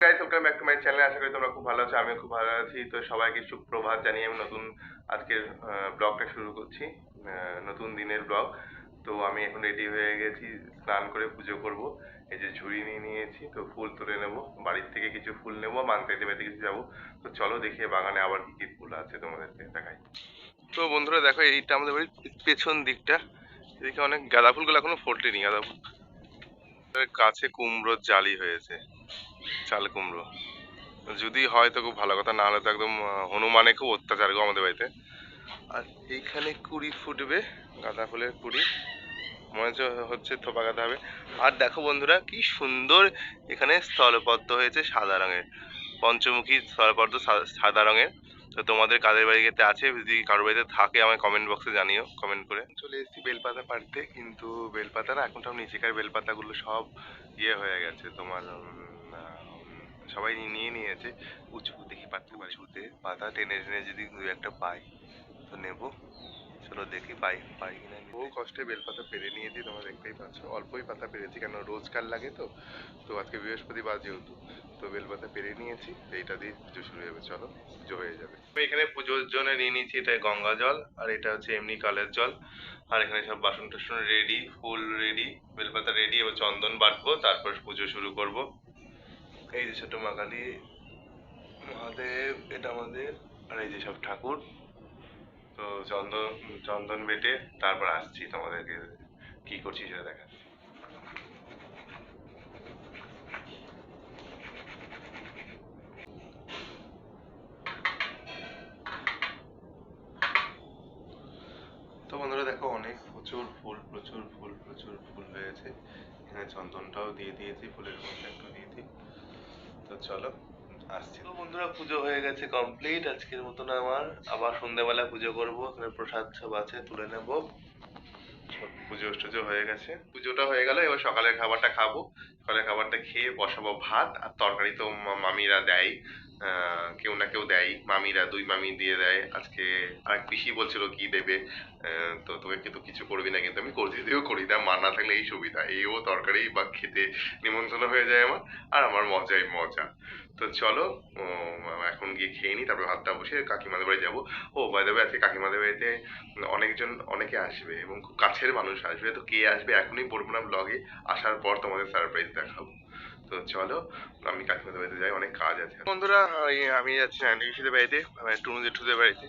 Guys, welcome back to my channel. আশা করি তোমরা খুব ভালো আছো, আমিও খুব ভালো আছি। তো সবাইকে সুপ্রভাত জানিয়ে আমি নতুন আজকের ব্লগটা শুরু করছি, নতুন দিনের ব্লগ। তো আমি এখন রেডি হয়ে গেছি, স্নান করে পুজো করব। এই যে ঝুড়ি নিয়ে নিয়েছি, তো ফুল তুলে নেব, বাড়ির থেকে কিছু ফুল নেবো, মানতে বাড়িতে কিছু যাবো। তো চলো দেখি বাগানে আবার কি কি ফুল আছে তোমাদেরকে দেখাই। তো বন্ধুরা দেখো, এইটা আমাদের বাড়ির পেছন দিকটা, এদিকে অনেক গাঁদা ফুলগুলো এখনো ফোটেনি। গাঁদা ফুল কাছে কুমড়োর জালি হয়েছে, চাল কুমড়ো। যদি হয় তো খুব ভালো কথা, না হলে তো একদম হনুমানে খুব অত্যাচার গো আমাদের বাড়িতে। আর এইখানে কুড়ি ফুটবে, গাঁদা ফুলের কুড়ি, মনে হচ্ছে থোপা গাঁদা হবে। আর দেখো বন্ধুরা কি সুন্দর এখানে স্থলপদ্ম হয়েছে সাদা রঙের, পঞ্চমুখী স্থলপদ্ম সাদা রঙের। তো তোমাদের কাদের বাড়িতে আছে, যদি কারোর বাড়িতে থাকে আমায় কমেন্ট বক্সে জানিও, কমেন্ট করে। চলে এসেছি বেলপাতা পাড়তে, কিন্তু বেলপাতা না, এখন সব নিচেকার বেলপাতাগুলো সব ইয়ে হয়ে গেছে তোমার, সবাই নিয়ে নিয়েছে। উঁচু দেখি পারতে পারি, উঁচুতে পাতা টেনে টেনে যদি দু একটা পাই তো নেবো। চলো দেখি পাই পাই কিনা। বহু কষ্টে বেলপাতা পেরে নিয়েছি, তোমরা দেখতেই পাচ্ছ। অল্পই পাতা পেরেছি, কেন রোজকার লাগে তো। তো আজকে বৃহস্পতিবার যেহেতু, তো বেলপাতা পেরে নিয়েছি। তো এইটা দিয়ে পুজো শুরু হবে, চলো পুজো হয়ে যাবে। আমি এখানে পুজোর জন্য নিয়ে নিয়েছি, এটা গঙ্গা জল, আর এটা হচ্ছে এমনি কালের জল। আর এখানে সব বাসন টাসন রেডি, ফুল রেডি, বেলপাতা রেডি। এবার চন্দন বাটবো, তারপর পুজো শুরু করব। এই যে ছোট মা কালী, মহাদেব, এটা আমাদের। আর এই যে সব ঠাকুর। তো চন্দন চন্দন বেটে তারপর আসছি, তোমাদেরকে কি করছি সেটা দেখাচ্ছি। তো বন্ধুরা দেখো, অনেক প্রচুর ফুল, প্রচুর ফুল, প্রচুর ফুল হয়েছে। এখানে চন্দনটাও দিয়ে দিয়েছি, ফুলের মধ্যে একটু দিয়ে দিই। তো চলো আসছি। তো বন্ধুরা পুজো হয়ে গেছে কমপ্লিট আজকের মতন আমার। আবার সন্ধ্যাবেলা পুজো করবো, এখানে প্রসাদ সব আছে, তুলে নেবো। পুজো টুজো হয়ে গেছে, পুজোটা হয়ে গেল। এবার সকালের খাবারটা খাবো। সকালের খাবারটা খেয়ে বসাবো ভাত আর তরকারি। তো মামিরা দেয়, কেউ না কেউ দেয়, মামিরা, দুই মামি দিয়ে দেয়। আজকে আরেক পিসি বলছিল কি দেবে। তো তোকে কিন্তু কিছু করবি না, কিন্তু আমি করে দিতেও করি না। মা না থাকলে এই সুবিধা, এইও তরকারি বা খেতে নিমন্ত্রণ হয়ে যায় আমার, আর আমার মজাই মজা। তো চলো এখন গিয়ে খেয়ে নিই, তারপর ভাতটা বসে কাকিমাদের বাড়ি যাবো। ও বাই দ্য ওয়ে, আজকে কাকিমাদের বাড়িতে অনেকে আসবে এবং খুব কাছের মানুষ আসবে। তো কে আসবে এখনই বলবো না, ব্লগে আসার পর তোমাদের সারপ্রাইজ দেখাবো। তো চলো আমি কাকিমাদের বাড়িতে যাই, অনেক কাজ আছে। বন্ধুরা আমি যাচ্ছি নানি পিসিদের বাড়িতে, টুনু জেঠুদের বাড়িতে।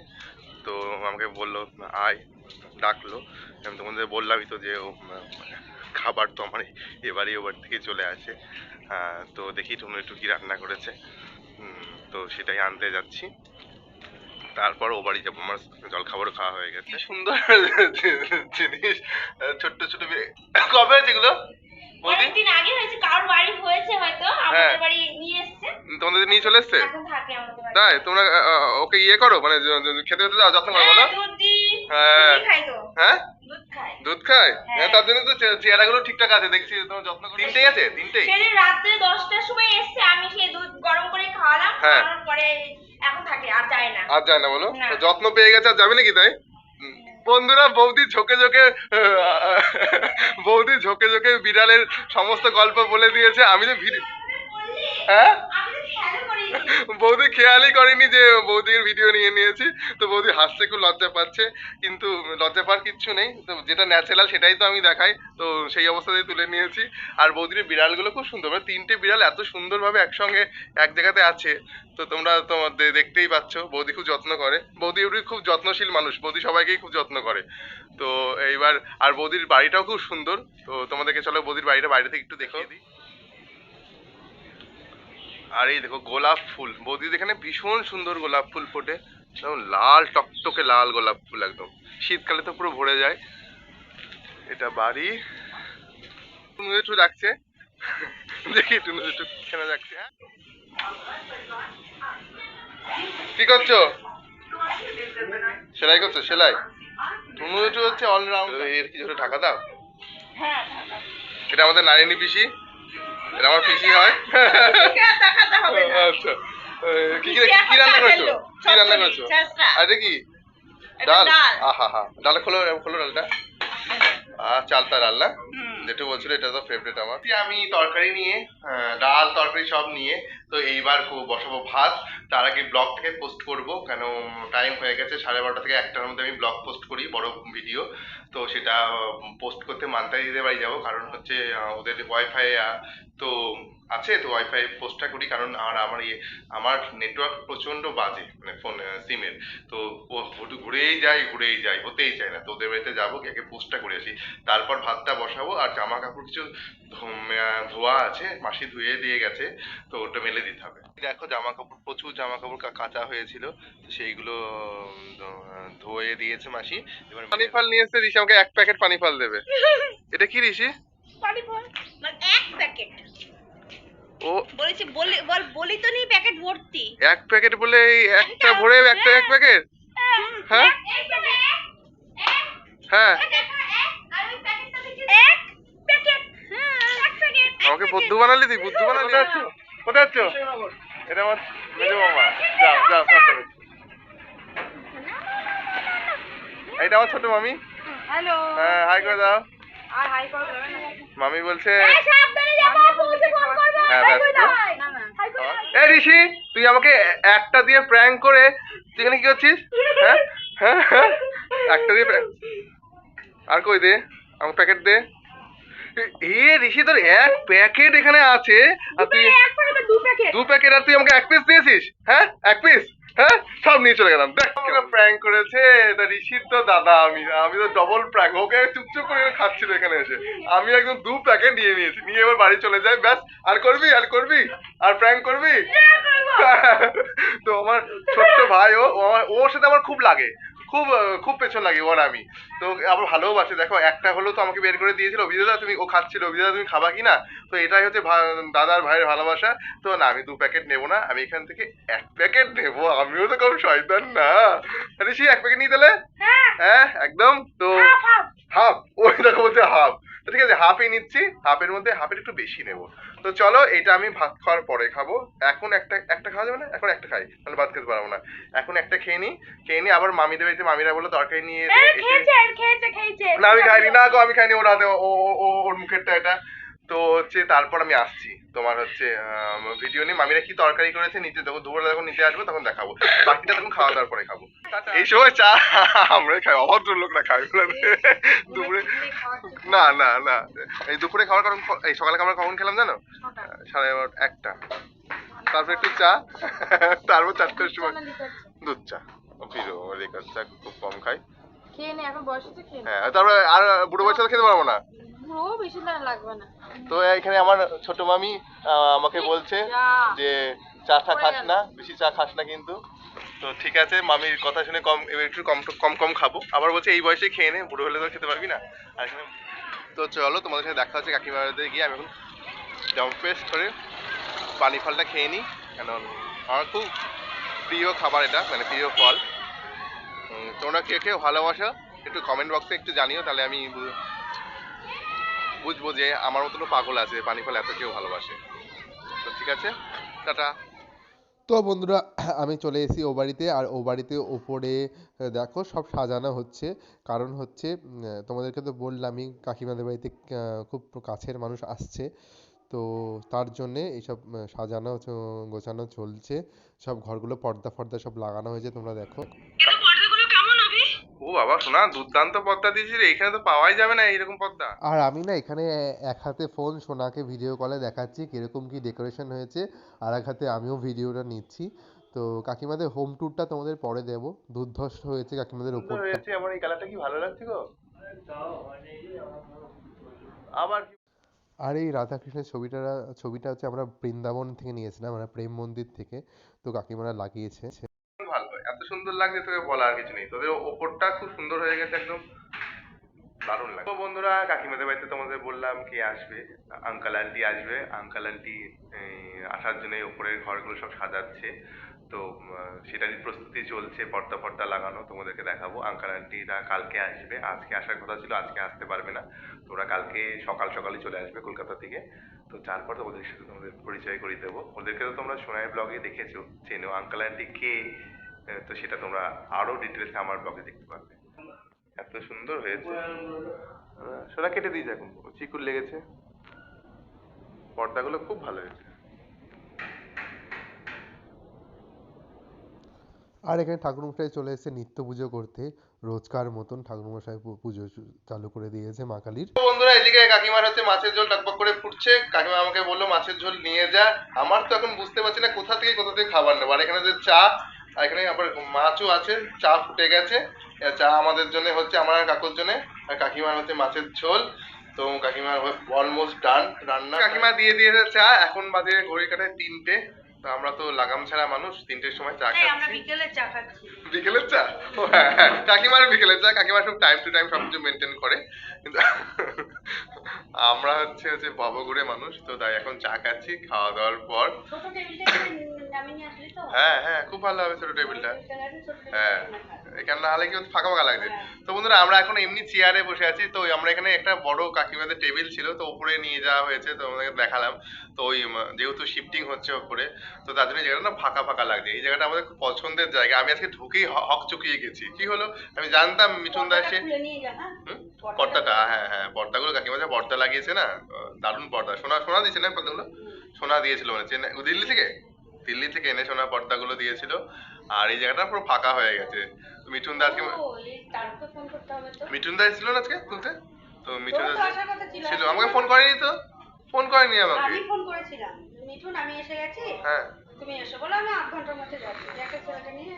তো আমাকে বললো আয়, ডাকলো। আমি তোমাদের বললামই তো যে খাবার তো আমার এবারে ও বাড়ি থেকে চলে আসে। তো দেখি টুনু একটু কি রান্না করেছে। তো সেটাই আনতে যাচ্ছি, তারপর ও বাড়ি যাবো। আমার জল খাবারও খাওয়া হয়ে গেছে। সুন্দর জিনিস, ছোট্ট ছোট কবে যেগুলো অনেকদিন আগে হয়েছে, কারোর বাড়ি হয়েছে হয়তো, আমাদের বাড়ি নিয়ে এসেছে। তোমাদের নিয়ে চলে এসেছে? এখন থাকে আমাদের বাড়ি। তাই তোমরা ওকে ইয়ে করো, মানে খেতে খেতে দাও, যত্ন করো, বলো। দুধ দিই, হ্যাঁ খাই তো। হ্যাঁ, দুধ খায়। দুধ খায়। হ্যাঁ, তার জন্য তো চেহারা গুলো ঠিকঠাক আছে দেখছি। তোমার যত্ন করো। তিনটেই আছে, তিনটেই। সেদিন রাত্রে 10টার সময় এসেছে, আমি সেই দুধ গরম করে খাওয়ালাম, খাওয়ানোর পরে এখন থাকে, আর যায় না। আর যায় না বলো? যত্ন পেয়ে গেছে, আর যাবে নাকি তাই? বন্ধুরা, বৌদি ঝোঁকে ঝোঁকে বৌদি ঝোঁকে ঝোঁকে বিড়ালের সমস্ত গল্প বলে দিয়েছে। আমি তো হ্যাঁ, বৌদি খেয়ালই করেনি যে বৌদির ভিডিও নিয়ে নিয়েছি। তো বৌদি হাসছে, খুব লজ্জা পাচ্ছে, কিন্তু লজ্জা পাওয়ার কিচ্ছু নেই। তো যেটা ন্যাচারাল সেটাই তো আমি দেখাই, তো সেই অবস্থাতেই তুলে নিয়েছি। আর বৌদির বিড়ালগুলো খুব সুন্দর, মানে তিনটে বিড়াল এত সুন্দরভাবে একসঙ্গে এক জায়গাতে আছে। তো তোমরা তোমাদের দেখতেই পাচ্ছ, বৌদি খুব যত্ন করে। বৌদি খুব যত্নশীল মানুষ, বৌদি সবাইকেই খুব যত্ন করে। তো এইবার আর বৌদির বাড়িটাও খুব সুন্দর। তো তোমাদেরকে চলো বৌদির বাড়িটা বাইরে থেকে একটু দেখিয়ে দিই। আর এই দেখো গোলাপ ফুল, বৌদির এখানে ভীষণ সুন্দর গোলাপ ফুল ফোটে, একদম লাল টকটকে লাল গোলাপ ফুল, একদম শীতকালে তো পুরো ভরে যায়। এটা বাড়ি। টুনু একটু ডাকছে, দেখি টুনু একটু কেন ডাকছে। কি করছো? সেলাই করছো? সেলাই? টুনু একটু হচ্ছে অলরাউন্ড। এর কিছু টাকা দাও। এটা আমাদের নারিনী পিসি, এটা আমার পিসি হয়। আচ্ছা, কি কি রান্না করেছো? কি রান্না করেছো? আর এটা কি? ডাল? আহা হা, ডালে খোলো, খোলো ডালটা। চালতা ডাল না? যেটা বলছিল এটা তো ফেভারিট আমার। আমি তরকারি নিয়ে ডাল তরকারি সব নিয়ে তো এইবার বসাবো ভাত। তার আগে ব্লগটাকে পোস্ট করব, কেন টাইম হয়ে গেছে 12:30 থেকে 1টার মধ্যে আমি ব্লগ পোস্ট করি বড় ভিডিও। তো সেটা পোস্ট করতে মান্তারি দিদির বাড়ি যাবো, কারণ হচ্ছে ওদের ওয়াইফাই তো আছে, তো ওয়াইফাই পোস্টটা করি, কারণ আমার নেটওয়ার্ক প্রচন্ড বাজে মানে ফোন সিমের। তো ঘুরেই যায়, হতেই চায় না। তো ওদের বাড়িতে যাবো, গিয়ে পোস্টটা করে আসি, তারপর ভাতটা বসাবো। আর জামা কাপড় কিছু ধোয়া আছে, মাসি ধুয়ে দিয়ে গেছে, তো ওটা মেলে দিতে হবে। দেখো জামা কাপড়, প্রচুর জামা কাপড় কাঁচা হয়েছিল, সেইগুলো ধুয়ে দিয়েছে মাসি। এবার পানি ফল নিয়ে এসে ঋষি আমাকে 1 প্যাকেট পানি ফল দেবে। এটা কি ঋষি? পানি ফল মানে 1 প্যাকেট। ও বলেছি বলি তো নেই প্যাকেট ভর্তি। 1 প্যাকেট বলে একটা ভরে একটা 1 প্যাকেট? হ্যাঁ হ্যাঁ আমাকে বুদ্ধু বানালি তুই, বুদ্ধু বানালি। কোথায় আছো? এটা আমার মেজো মামা। যাও যাও, এটা আমার ছোট মামি। হ্যালো, হ্যাঁ হাই করে দাও। আর হাই করো। মামি বলছে সাবধানে যাবো, পৌঁছে ফোন করব। হ্যাঁ হাই করে দাও। ব্যস্ত। এই ঋষি, তুই আমাকে একটা দিয়ে প্র্যাঙ্ক করে তুই এখানে কি করছিস? হ্যাঁ হ্যাঁ হ্যাঁ, একটা দিয়ে prank। আর কই দে আমার প্যাকেট দে। এ ঋষি, তোর 1 প্যাকেট এখানে আছে আর তুই 2 প্যাকেট আর তুই আমাকে 1 পিস দিয়েছিস? হ্যাঁ 1 পিস? হ্যাঁ সব নিয়ে চলে গেলাম। দেখ আমাকে প্র্যাঙ্ক করেছে। তা ঋষির তো দাদা, আমি তো ডবল প্র্যাঙ্ক। ওকে চুপচুপ করে খাচ্ছিল এখানে এসে, আমি একদম 2 প্যাকেট নিয়ে নিয়েছি, নিয়ে এবার বাড়ি চলে যাই। ব্যাস, আর করবি আর প্র্যাঙ্ক করবি? তো আমার ছোট্ট ভাই, ওর সাথে আমার খুব লাগে, খুব খুব পেছন লাগে ওর। আমি তো আবার ভালোবাসে। দেখো একটা হলেও তো আমাকে বের করে দিয়েছিল, অভিদাদা তুমি, ও খাচ্ছিল, অভিদাদা তুমি খাবা কি না? তো এটাই হচ্ছে দাদার ভাইয়ের ভালোবাসা। তো না, আমি 2 প্যাকেট নেবো না, আমি এখান থেকে 1 প্যাকেট নেবো। আমিও তো কম শয়তান না। ঋষি 1 প্যাকেট নিয়ে তাহলে? হ্যাঁ একদম। তো হাফ, ওই দেখো বলছে হাফ। ঠিক আছে, হাফই নিচ্ছি। হাফের মধ্যে হাফের একটু বেশি নেবো। তো চলো, এটা আমি ভাত খাওয়ার পরে খাবো। এখন একটা খাওয়া যাবে না? এখন একটা খাই, তাহলে ভাত খেতে পারবো না। এখন একটা খেয়ে নি, আবার মামিদের বাড়িতে মামিরা বললো তরকারি নিয়ে খেয়েছে। না আমি খাইনি, না গো আমি খাইনি, ওর হাতে ওর মুখেরটা এটা। তো হচ্ছে তারপর আমি আসছি, তোমার হচ্ছে ভিডিও নিয়ে মামিরা কি তরকারি করেছে নিতে দেবো। দুপুরে যখন নিতে আসবো তখন দেখাবো, বাকিটা তখন খাওয়া দাওয়ার পরে খাবো। এই সময় চা আমরা খাই, অভদ্র লোকরা খাই দুপুরে। না না না, এই দুপুরে খাওয়ার কারণ, এই সকালে খাবার কখন খেলাম জানো? 1:30 তারপর একটু চা, তারপর 4টার সময় দুধ চা। ফিরো রেখার চা খুব কম খাই। খেয়ে নে, এখন বয়স হচ্ছে, খেয়ে নে। হ্যাঁ, তারপরে আর বুড়ো বয়সে খেতে পারবো না। ও বেশি লাগবে না। তো এখানে আমার ছোট মামি আমাকে বলছে যে চা খাস না, বেশি চা খাস না কিন্তু। তো ঠিক আছে, মামির কথা শুনে একটু কম খাবো। আবার বলছে এই বয়সে খেয়ে নে, বুড়ো হলে তো খেতে পারবি না। আর এখানে তো চলো, তোমাদের সাথে দেখা হচ্ছে কাকিমার বাড়িতে গিয়ে। আমি এখন জম্পেস করে পানি ফলটা খেয়ে নিই, কারণ আমার খুব প্রিয় খাবার এটা, মানে প্রিয় ফল। তোমরা কে কে ভালোবাসো একটু কমেন্ট বক্সে একটু জানিও, তাহলে আমি বুঝবো যে আমার মতনও পাগল আছে পানি ফল এত কেউ ভালোবাসে। তো ঠিক আছে, টাটা। তো বন্ধুরা, আমি চলে এসেছি ও বাড়িতে। আর ও বাড়িতে ওপরে দেখো সব সাজানো হচ্ছে। কারণ হচ্ছে তোমাদেরকে তো বললামই কাকিমাদের বাড়িতে খুব কাছের মানুষ আসছে। তো তার জন্যে এইসব সাজানো গোছানো চলছে। সব ঘরগুলো পর্দা ফর্দা সব লাগানো হয়েছে, তোমরা দেখো। ও বাবা সোনা, দুর্দান্ত পর্দা দিয়েছিস রে, এখানে তো পাওয়াই যাবে না এইরকম পর্দা। আর আমি না এখানে এক হাতে ফোন সোনাকে ভিডিও কলে দেখাচ্ছি কিরকম কি ডেকোরেশন হয়েছে, আর এক হাতে আমিও ভিডিওটা নিচ্ছি। তো কাকিমাদের হোম ট্যুরটা তোমাদের পরে দেবো। দুর্ধর্ষ হয়েছে কাকিমাদের সুন্দর ওপরটা। হয়েছে, আমার এই কালারটা কি ভালো লাগছে গো। আবার আর এই রাধাকৃষ্ণের ছবিটা হচ্ছে আমরা বৃন্দাবন থেকে নিয়েছিলাম, আমরা প্রেম মন্দির থেকে। তো কাকিমারা লাগিয়েছে। ভালো, এত সুন্দর লাগছে তোকে বলার কিছু নেই। তোদের ওপরটা খুব সুন্দর হয়ে গেছে, একদম দারুণ লাগে। তো বন্ধুরা, কাকিমাদের বাড়িতে তোমাদের বললাম কে আসবে, আঙ্কেল আন্টি আসবে। আঙ্কেল আন্টি আসার জন্য উপরের ঘরগুলো সব সাজাচ্ছে। তো সেটারই প্রস্তুতি চলছে, পর্দা ফর্দা লাগানো, তোমাদেরকে দেখাবো। আঙ্কেল আন্টিরা কালকে আসবে, আজকে আসার কথা ছিল, আজকে আসতে পারবে না। তো ওরা কালকে সকালে চলে আসবে কলকাতা থেকে। তো তারপর তোমাদের সাথে তোমাদের পরিচয় করিয়ে দেবো। ওদেরকে তো তোমরা সোনাই ব্লগে দেখেছো, চেনো। আঙ্কেল আন্টি কে, তো সেটা তোমরা আরো ডিটেলসে আমার ব্লগে দেখতে পারবে। এত সুন্দর হয়েছে। সেটা কেটে দিয়েছে এখন, চিকুর লেগেছে। পর্দাগুলো খুব ভালো হয়েছে। আর এখানে ঠাকুরমশাই চলে এসেছে নিত্য পুজো করতে, রোজকার মতন ঠাকুরমশাই পুজো চালু করে দিয়েছে মা কালীর। তো বন্ধুরা এদিকে কাকিমার হচ্ছে মাছের ঝোল টকবক করে ফুটছে। কাকিমা আমাকে বললো মাছের ঝোল নিয়ে যা। আমার তো এখন বুঝতে পারছি না কোথা থেকে খাবার নেবো। আর এখানে যে চা, আর এখানে আবার মাছও আছে, চা ফুটে গেছে। চা আমাদের জন্য হচ্ছে, আমার আর কাকুর জন্য, আর কাকিমার হচ্ছে মাছের ঝোল। তো কাকিমার অলমোস্ট ডান রান্না। কাকিমা দিয়ে দিয়েছে চা। এখন বাজে ঘড়ি কাটায় 3টে। তো আমরা তো লাগাম ছাড়া মানুষ, 3টের সময় চা খাচ্ছি। আমরা বিকেলে চা খাচ্ছি। বিকেলের চা? ও হ্যাঁ, কাকিমার বিকেলের চা। কাকিমা সব টাইম টু টাইম সবকিছু মেনটেন করে, কিন্তু আমরা হচ্ছে ভবঘুরে মানুষ, তো তাই এখন চা খাচ্ছি। খাওয়া দাওয়ার পর ছোট টেবিলটা নামিয়ে নিয়ে আসলি তো? হ্যাঁ খুব ভালো হবে ছোট টেবিলটা। হ্যাঁ, এখানে না হলে কি ফাঁকা ফাঁকা লাগছে। তো বন্ধুরা আমরা এখন এমনি চেয়ারে বসে আছি। তো আমরা এখানে একটা বড় কাকিমাদের টেবিল ছিল, তো উপরে নিয়ে যাওয়া হয়েছে, তো আমাদেরকে দেখালাম। তো ওই যেহেতু শিফটিং হচ্ছে উপরে, তো তার জন্য জায়গাটা না ফাঁকা ফাঁকা লাগছে। এই জায়গাটা আমাদের খুব পছন্দের জায়গা। আমি আজকে ঢুকেই হক চুকিয়ে গেছি। কি হলো আমি জানতাম মিঠুন দা এসে পর্দাটা, হ্যাঁ পর্দাগুলো কাকিমা যে পর্দা লাগিয়েছে না, দারুণ পর্দা। সোনা দিয়েছে না পর্দাগুলো? সোনা দিয়েছিল মানে চেন্নাই, দিল্লি থেকে এনে সোনা পর্দাগুলো দিয়েছিল। আর এই জায়গাটা পুরো ফাঁকা হয়ে গেছে। মিঠুন দা আজকে, মিঠুন দা ছিল না আজকে তুলতে? তো মিঠুন দা ছিল, আমাকে ফোন করেনি তো, ফোন করেনি আমাকে। আমি ফোন করেছিলাম, মিঠুন আমি এসে গেছি, হ্যাঁ তুমি এসে বলো, আমি 8 ঘন্টার মধ্যে যাচ্ছি। একটা ছেলেকে নিয়ে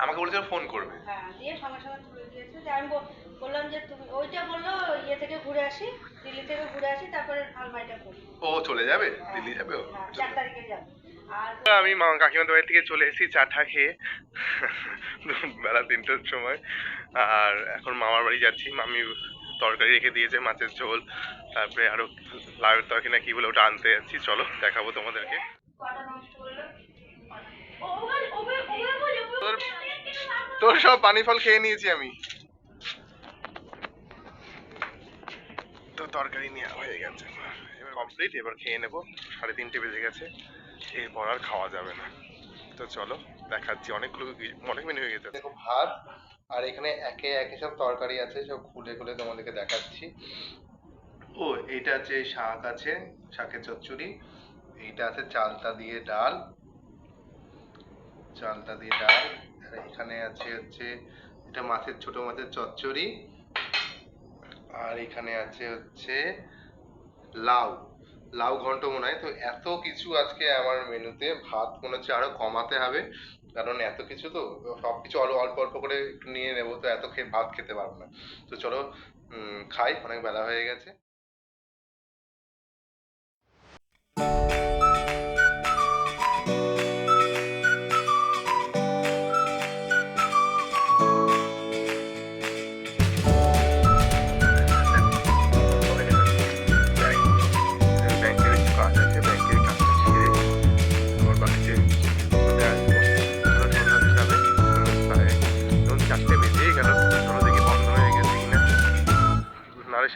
আমাকে বলেছিল ফোন করবে। হ্যাঁ, দিয়ে সঙ্গে সঙ্গে তুলে দিয়েছে। যে আমি বললাম যে তুমি ওইটা বললো ইয়ে থেকে ঘুরে আসি, দিল্লি থেকে ঘুরে আসি, তারপরে আলমারিটা করি। ও চলে যাবে, দিল্লি যাবে ও? 4 তারিখে যাবে। আর আমি কাকিমাদের বাড়ি থেকে চলে এসেছি চাটা খেয়ে, বেলা 3টের সময়। আর এখন মামার বাড়ি যাচ্ছি। মামি তরকারি রেখে দিয়েছে, মাছের ঝোল, তারপরে আরো লাউয়ের তরকারি না কি বলে ওটা আনতে যাচ্ছি। চলো দেখাবো তোমাদেরকে। তোর সব পানি ফল খেয়ে নিয়েছি আমি। তো তরকারি নেওয়া হয়ে গেছে, এবার কমপ্লিট। এবার খেয়ে নেবো। 3:30 বেজে গেছে, এরপর আর খাওয়া যাবে না। তো চলো দেখাচ্ছি। অনেক মেনু হয়ে গেছে। দেখো ভাত, আর এখানে একে একে সব তরকারি আছে, সব খুলে খুলে তোমাদেরকে দেখাচ্ছি। ও এইটা আছে শাক আছে, শাকের চচ্চড়ি। এইটা আছে চালতা দিয়ে ডাল। আর এখানে আছে এটা ছোট মাছের চচ্চড়ি। আর এখানে আছে লাউ ঘন্ট মনে হয়। তো এত কিছু আজকে আমার মেনুতে। ভাত মনে হচ্ছে আরো কমাতে হবে, কারণ এত কিছু তো সবকিছু অল্প অল্প করে একটু নিয়ে নেবো, তো এত ভাত খেতে পারবো না। তো চলো খাই, অনেক বেলা হয়ে গেছে।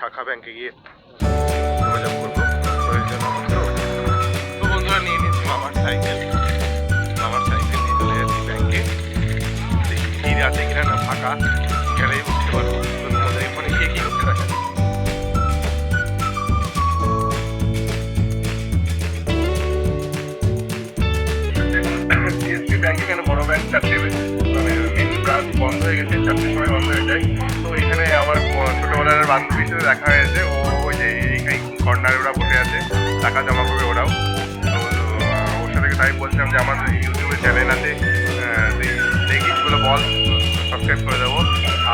শাখা ব্যাংকে গিয়ে যোগাযোগ করবো প্রয়োজন আমার। তো বন্ধুরা নিয়ে নিচ্ছি মামার সাইকেল নিয়ে চলে যাচ্ছি ব্যাংকে। দেখি ভিড় আছে কিনা, না ফাঁকা, গেলেই বুঝতে পারবো। তো তোমাদের এখানে গিয়ে কি করতে দেখা ব্যাংকে কেন বড় ব্যাংক 4টে মানে মেন ব্রাঞ্চ বন্ধ হয়ে গেছে, 4টের সময় বন্ধ হয়ে যায়। তো এখানে আমার ছোটবেলার বান্ধবীর সাথে দেখা হয়েছে। ও ওই যে এইখানে কর্নারে ওরা বসে আছে, টাকা জমা করবে ওরাও। তো ওর সাথে তাই বলছিলাম যে আমার ইউটিউবে চ্যানেল আছে, দেখিস বলে বল, সাবস্ক্রাইব করে দেবো।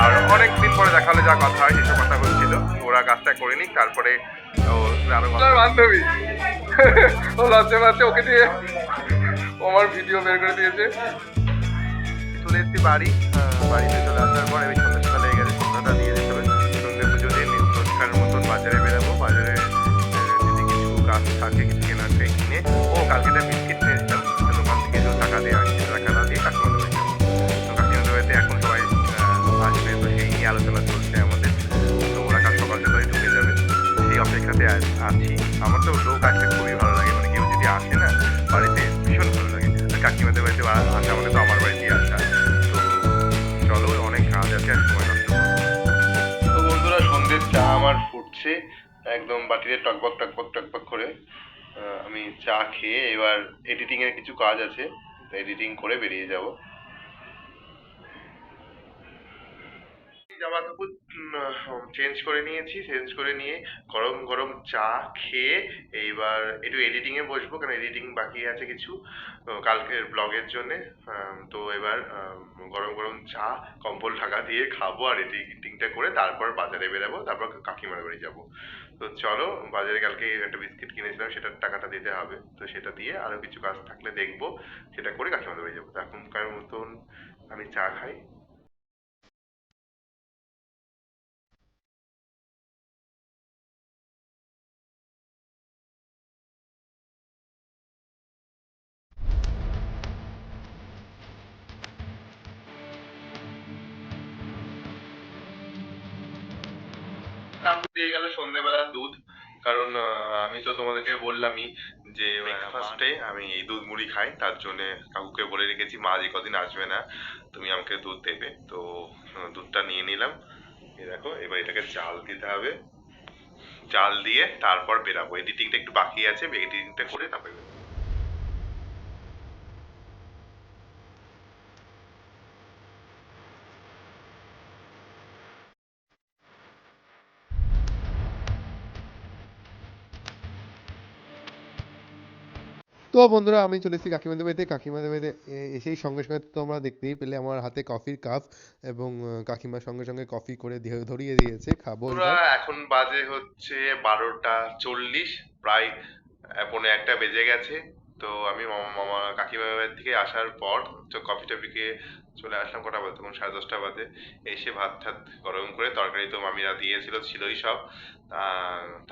আর অনেক দিন পরে দেখা হলে যা কথা হয় সেসব কথা হচ্ছিল। ওরা কাজটা করে নিক, তারপরে আরো বান্ধবী ও লজ্জা পাচ্ছে, ওকে দিয়ে আমার ভিডিও বের করে দিয়েছে। চলে এসেছি বাড়িতে চলে আসার পর এই সন্ধ্যা লেগে গেছে। সন্ধ্যাটা দিয়ে দিতে হবে। সন্ধ্যে পুজো দিয়ে রোজকার মতন বাজারে বেরাবো। বাজারে যদি কিছু গাছ থাকে, কিছু কেনার থেকে কিনে। কালকে একটা বিস্কিট নিয়ে এসেছিলাম দোকান থেকে, টাকা দিয়ে টাকা না দিয়ে কাকিমাদের বাড়ি যাবো। তো কাকিমাদের বাড়িতে এখন সবাই আসবে, তো সেই নিয়ে আলোচনা চলছে আমাদের। তো ওরা কাল সকাল সকালে ঢুকে যাবে, সেই অপেক্ষাতে আছি। আমার তো লোক আসলে খুবই ভালো লাগে, মানে কেউ যদি আসে না বাড়িতে ভীষণ ভালো লাগে। কাকিমাদের বাড়িতে আসা মানে তো আমার বাড়িতেই আসা। তো চলো, অনেক কাজ আছে আর সময় নষ্ট করবো। তো বন্ধুরা সন্ধ্যের চা আমার একদম বাটিতে টকবক টকবক টকবক করে আমি চা খেয়ে এবার এডিটিং এর কিছু কাজ আছে, এডিটিং করে বেরিয়ে যাব। জামা কাপড় চেঞ্জ করে নিয়েছি, চেঞ্জ করে নিয়ে গরম গরম চা খেয়ে এইবার একটু এডিটিং এ বসবো, কারণ এডিটিং বাকি আছে কিছু কালকের ব্লগের জন্য। তো এবার গরম গরম চা কম্বল ঢাকা দিয়ে খাবো আর এডিটিংটা করে তারপর বাজারে বেরাবো, তারপর কাকিমার বাড়ি যাবো। তো চলো, বাজারে কালকে একটা বিস্কিট কিনেছিলাম, সেটার টাকাটা দিতে হবে, তো সেটা দিয়ে আরো কিছু কাজ থাকলে দেখবো, সেটা করে কাকিমার বাড়ি যাবো। তো এখনকার মতন আমি চা খাই। তারপর দিয়ে গেল সন্ধ্যেবেলা দুধ, কারণ আমি তো তোমাদেরকে বললামই যে ব্রেকফাস্টে আমি এই দুধ মুড়ি খাই, তার জন্য কাকুকে বলে রেখেছি মা যে কদিন আসবে না তুমি আমাকে দুধ দেবে। তো দুধটা নিয়ে নিলাম। এই দেখো, এবার এটাকে জাল দিতে হবে, জাল দিয়ে তারপর বেরাবো। এডিটিংটা একটু বাকি আছে, এডিটিংটা করে তারপরে বেরোবো। তো বন্ধুরা আমি চলে এসেছি কাকিমাদের বাড়িতে। কাকিমাদের বাড়িতে এসেই সঙ্গে সঙ্গে তোমরা দেখতেই পেলে আমার হাতে কফির কাপ, এবং কাকিমার সঙ্গে সঙ্গে কফি করে ধরিয়ে দিয়েছে, খাবো পুরা এবার। এখন বাজে হচ্ছে 12টা 40, প্রায় 1:45 বেজে গেছে। তো আমি মামা কাকিমার বাড়ি থেকে আসার পর তো কফি টফি খেয়ে চলে আসলাম। কটা বাজে তখন? 10:30 বাজে। এসে ভাত ঠাত গরম করে, তরকারি তো মামিরা দিয়েছিল, ছিলই সব।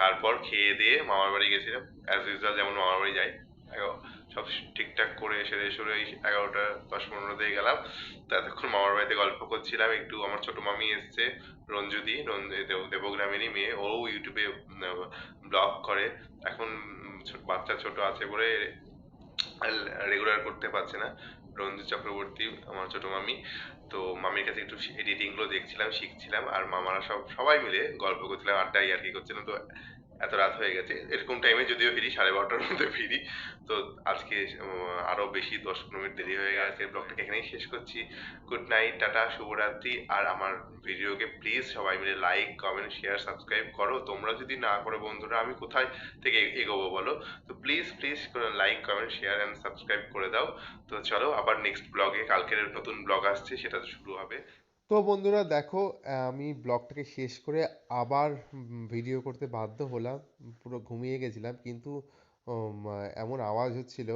তারপর খেয়ে দিয়ে মামার বাড়ি গেছিলাম, অ্যাজ ইউজুয়াল যেমন মামার বাড়ি যাই। সব ঠিকঠাক করে সেরে সুরে 11:10-15 দিয়ে গেলাম। তো এতক্ষণ মামার বাড়িতে গল্প করছিলাম একটু। আমার ছোট মামি এসছে, রঞ্জুদি, দেবগ্রামেরই মেয়ে, ও ইউটিউবে ব্লগ করে। এখন বাচ্চা ছোট আছে বলে রেগুলার করতে পারছে না। রঞ্জু চক্রবর্তী আমার ছোট মামি। তো মামির কাছে একটু এডিটিং গুলো দেখছিলাম, শিখছিলাম, আর মামারা সবাই মিলে গল্প করছিলাম, আড্ডা ইয়ার্কি করছিলাম। তো এত রাত হয়ে গেছে, এরকম টাইমে যদিও ফিরি 12:30টার মধ্যে ফিরি। তো আজকে আরো বেশি 10-15 মিনিট দেরি হয়ে গেছে। ব্লগটাকে এখানেই শেষ করছি। গুড নাইট, টাটা, শুভরাত্রি। আর আমার ভিডিওকে প্লিজ সবাই মিলে লাইক কমেন্ট শেয়ার সাবস্ক্রাইব করো। তোমরা যদি না করো বন্ধুরা, আমি কোথায় থেকে এগোবো বলো? তো please please like comment share and subscribe করে দাও। তো চলো, আবার নেক্সট ব্লগে, কালকের নতুন ব্লগ আসছে, সেটা শুরু হবে। তো বন্ধুরা দেখো, আমি ব্লগটাকে শেষ করে আবার ভিডিও করতে বাধ্য হলাম। পুরো ঘুমিয়ে গেছিলাম, কিন্তু এমন আওয়াজ হচ্ছিল,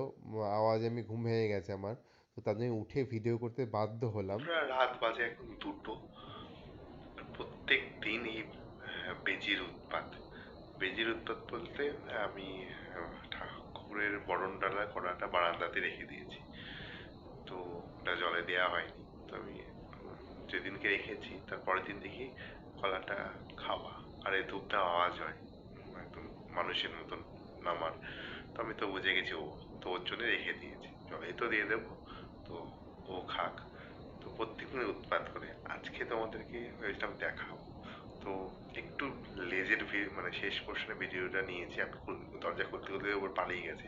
আওয়াজে আমি ঘুম ভেঙে গেছে আমার। তো তার জন্য উঠে ভিডিও করতে বাধ্য হলাম। রাত বাজে এখন 2টো। প্রত্যেক দিন এই বেজির উৎপাত বলতে আমি ঠাকুরের বরণডালা কড়াটা বারান্দাতে রেখে দিয়েছি। তো ওটা জলে দেওয়া হয়নি। তো আমি যেদিনকে রেখেছি তার পরের দিন দেখি কলাটা খাওয়া, আর এই ধূপটা আওয়াজ হয় একদম মানুষের মতন নামার। তো আমি তো বুঝে গেছি ও, তো ওর জন্য রেখে দিয়েছি, জলেই তো দিয়ে দেবো, তো ও খাক। তো প্রত্যেকদিন উৎপাত করে। আজকে তোমাদেরকে ভেবেছিলাম দেখাবো। তো একটু লেজের মানে শেষ পোর্শনে ভিডিওটা নিয়েছি। আমি দরজা খুলতে খুলতে ওর পালিয়ে গেছে।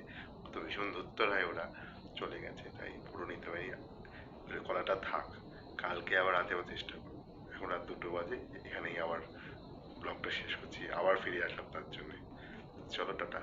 তো ভীষণ ধূর্ত হয় ওরা, চলে গেছে, তাই পুরো নিতে পারি। কলাটা থাক, কালকে আবার রাতে চেষ্টা করবো। এখন রাত 2টো বাজে, এখানেই আবার ব্লগটা শেষ করছি, আবার ফিরে আসলাম তার জন্য। চলো, টাটা।